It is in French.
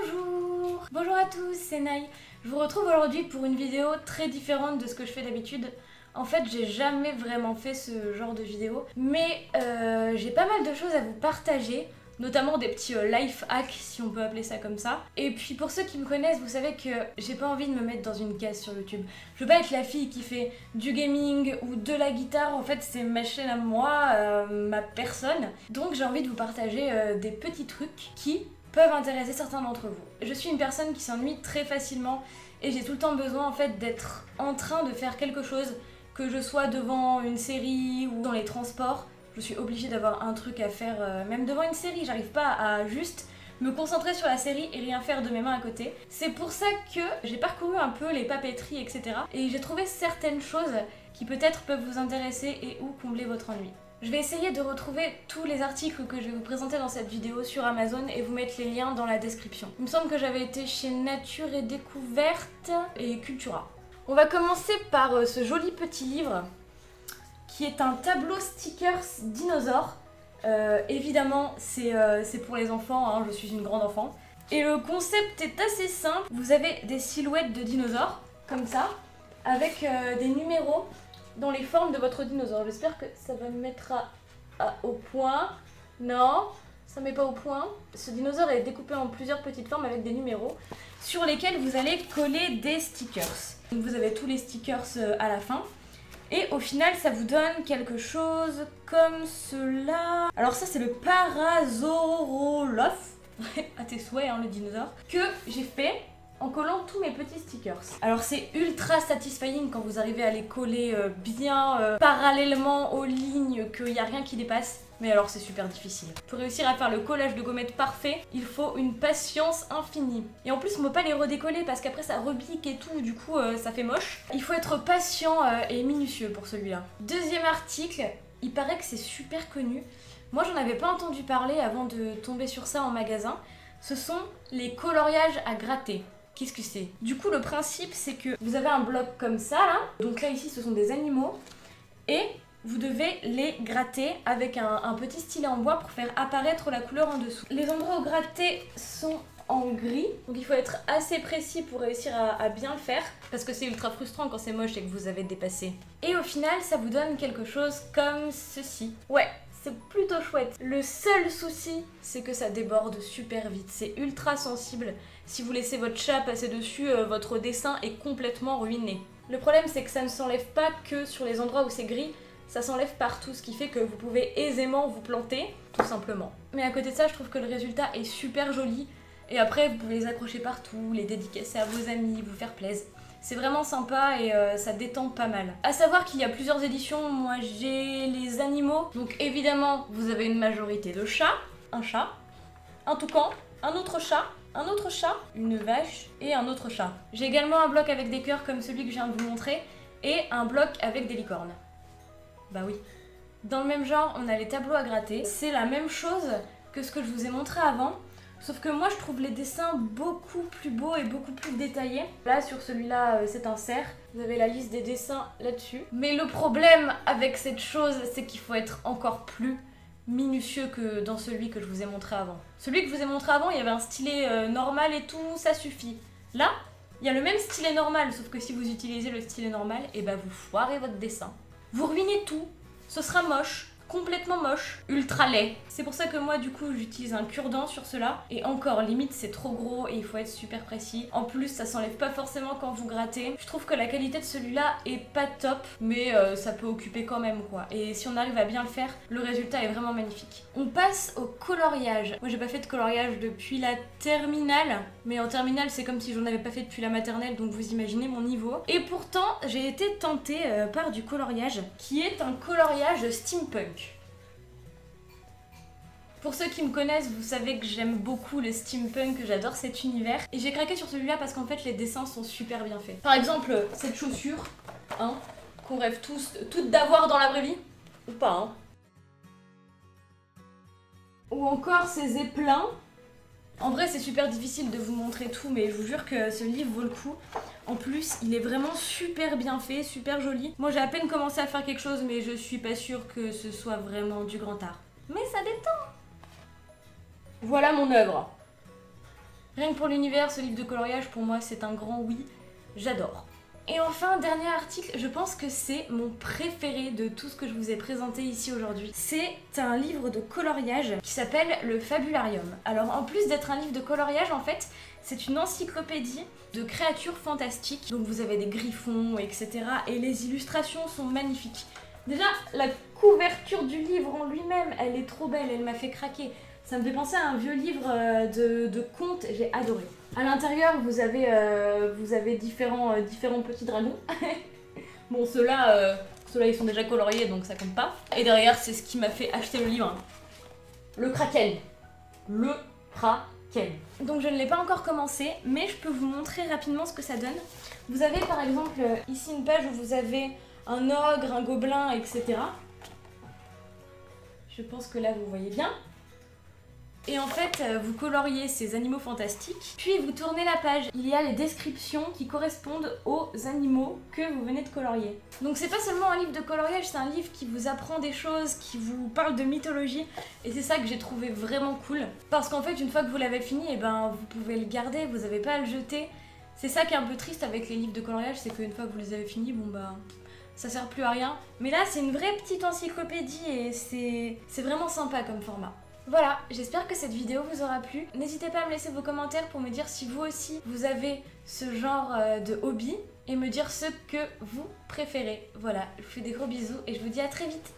Bonjour! Bonjour à tous, c'est Naï. Je vous retrouve aujourd'hui pour une vidéo très différente de ce que je fais d'habitude. En fait, j'ai jamais vraiment fait ce genre de vidéo, mais j'ai pas mal de choses à vous partager, notamment des petits life hacks, si on peut appeler ça comme ça. Et puis pour ceux qui me connaissent, vous savez que j'ai pas envie de me mettre dans une case sur YouTube. Je veux pas être la fille qui fait du gaming ou de la guitare, en fait c'est ma chaîne à moi, ma personne. Donc j'ai envie de vous partager des petits trucs qui peuvent intéresser certains d'entre vous. Je suis une personne qui s'ennuie très facilement et j'ai tout le temps besoin en fait d'être en train de faire quelque chose, que je sois devant une série ou dans les transports. Je suis obligée d'avoir un truc à faire, même devant une série, j'arrive pas à juste me concentrer sur la série et rien faire de mes mains à côté. C'est pour ça que j'ai parcouru un peu les papeteries, etc. Et j'ai trouvé certaines choses qui peut-être peuvent vous intéresser et ou combler votre ennui. Je vais essayer de retrouver tous les articles que je vais vous présenter dans cette vidéo sur Amazon et vous mettre les liens dans la description. Il me semble que j'avais été chez Nature et Découverte et Cultura. On va commencer par ce joli petit livre qui est un tableau stickers dinosaures. Évidemment, c'est pour les enfants, hein, je suis une grande enfant. Et le concept est assez simple. Vous avez des silhouettes de dinosaures, comme ça, avec des numéros dans les formes de votre dinosaure. J'espère que ça va me mettre au point. Non, ça ne met pas au point. Ce dinosaure est découpé en plusieurs petites formes avec des numéros sur lesquels vous allez coller des stickers. Donc vous avez tous les stickers à la fin. Et au final, ça vous donne quelque chose comme cela. Alors ça, c'est le Parasaurolophs, à tes souhaits, hein, le dinosaure, que j'ai fait en collant tous mes petits stickers. Alors c'est ultra satisfying quand vous arrivez à les coller bien parallèlement aux lignes, qu'il n'y a rien qui dépasse. Mais alors c'est super difficile. Pour réussir à faire le collage de gommettes parfait, il faut une patience infinie. Et en plus, on ne peut pas les redécoller parce qu'après ça repique et tout, du coup ça fait moche. Il faut être patient et minutieux pour celui-là. Deuxième article, il paraît que c'est super connu. Moi j'en avais pas entendu parler avant de tomber sur ça en magasin. Ce sont les coloriages à gratter. Qu'est-ce que c'est? Du coup, le principe, c'est que vous avez un bloc comme ça, là. Donc là, ici, ce sont des animaux. Et vous devez les gratter avec un petit stylet en bois pour faire apparaître la couleur en dessous. Les endroits grattés sont en gris. Donc il faut être assez précis pour réussir à bien le faire. Parce que c'est ultra frustrant quand c'est moche et que vous avez dépassé. Et au final, ça vous donne quelque chose comme ceci. Ouais. C'est plutôt chouette. Le seul souci, c'est que ça déborde super vite. C'est ultra sensible. Si vous laissez votre chat passer dessus, votre dessin est complètement ruiné. Le problème, c'est que ça ne s'enlève pas que sur les endroits où c'est gris. Ça s'enlève partout, ce qui fait que vous pouvez aisément vous planter, tout simplement. Mais à côté de ça, je trouve que le résultat est super joli. Et après, vous pouvez les accrocher partout, les dédicacer à vos amis, vous faire plaisir. C'est vraiment sympa et ça détend pas mal. A savoir qu'il y a plusieurs éditions, moi j'ai les animaux. Donc évidemment, vous avez une majorité de chats, un toucan, un autre chat, une vache et un autre chat. J'ai également un bloc avec des cœurs comme celui que je viens de vous montrer et un bloc avec des licornes. Bah oui. Dans le même genre, on a les tableaux à gratter. C'est la même chose que ce que je vous ai montré avant. Sauf que moi je trouve les dessins beaucoup plus beaux et beaucoup plus détaillés. Là sur celui-là c'est un cerf, vous avez la liste des dessins là-dessus. Mais le problème avec cette chose, c'est qu'il faut être encore plus minutieux que dans celui que je vous ai montré avant. Celui que je vous ai montré avant, il y avait un stylet normal et tout, ça suffit. Là, il y a le même stylet normal, sauf que si vous utilisez le stylet normal, et bah vous foirez votre dessin. Vous ruinez tout, ce sera moche. Complètement moche, ultra laid. C'est pour ça que moi du coup j'utilise un cure-dent sur cela. Et encore, limite c'est trop gros et il faut être super précis. En plus ça s'enlève pas forcément quand vous grattez. Je trouve que la qualité de celui-là est pas top, mais ça peut occuper quand même quoi. Et si on arrive à bien le faire, le résultat est vraiment magnifique. On passe au coloriage. Moi j'ai pas fait de coloriage depuis la terminale. Mais en terminale c'est comme si j'en avais pas fait depuis la maternelle, donc vous imaginez mon niveau. Et pourtant j'ai été tentée par du coloriage, qui est un coloriage steampunk. Pour ceux qui me connaissent, vous savez que j'aime beaucoup le steampunk, que j'adore cet univers. Et j'ai craqué sur celui-là parce qu'en fait les dessins sont super bien faits. Par exemple, cette chaussure, hein, qu'on rêve toutes d'avoir dans la vraie vie. Ou pas, hein. Ou encore ces éplins. En vrai c'est super difficile de vous montrer tout, mais je vous jure que ce livre vaut le coup. En plus il est vraiment super bien fait, super joli. Moi j'ai à peine commencé à faire quelque chose, mais je suis pas sûre que ce soit vraiment du grand art. Mais ça détend. Voilà mon œuvre. Rien que pour l'univers, ce livre de coloriage, pour moi, c'est un grand oui. J'adore. Et enfin, dernier article, je pense que c'est mon préféré de tout ce que je vous ai présenté ici aujourd'hui. C'est un livre de coloriage qui s'appelle Le Fabularium. Alors en plus d'être un livre de coloriage, en fait, c'est une encyclopédie de créatures fantastiques. Donc vous avez des griffons, etc. Et les illustrations sont magnifiques. Déjà, la couverture du livre en lui-même, elle est trop belle, elle m'a fait craquer. Ça me fait penser à un vieux livre de contes, j'ai adoré. À l'intérieur, vous avez différents petits dragons. Bon, ceux-là, ils sont déjà coloriés, donc ça compte pas. Et derrière, c'est ce qui m'a fait acheter le livre. Le Kraken. Le Kraken. Donc je ne l'ai pas encore commencé, mais je peux vous montrer rapidement ce que ça donne. Vous avez par exemple ici une page où vous avez un ogre, un gobelin, etc. Je pense que là, vous voyez bien. Et en fait, vous coloriez ces animaux fantastiques, puis vous tournez la page. Il y a les descriptions qui correspondent aux animaux que vous venez de colorier. Donc c'est pas seulement un livre de coloriage, c'est un livre qui vous apprend des choses, qui vous parle de mythologie. Et c'est ça que j'ai trouvé vraiment cool. Parce qu'en fait, une fois que vous l'avez fini, eh ben, vous pouvez le garder, vous n'avez pas à le jeter. C'est ça qui est un peu triste avec les livres de coloriage, c'est qu'une fois que vous les avez finis, bon bah... ça sert plus à rien. Mais là, c'est une vraie petite encyclopédie et c'est vraiment sympa comme format. Voilà, j'espère que cette vidéo vous aura plu. N'hésitez pas à me laisser vos commentaires pour me dire si vous aussi vous avez ce genre de hobby et me dire ce que vous préférez. Voilà, je vous fais des gros bisous et je vous dis à très vite.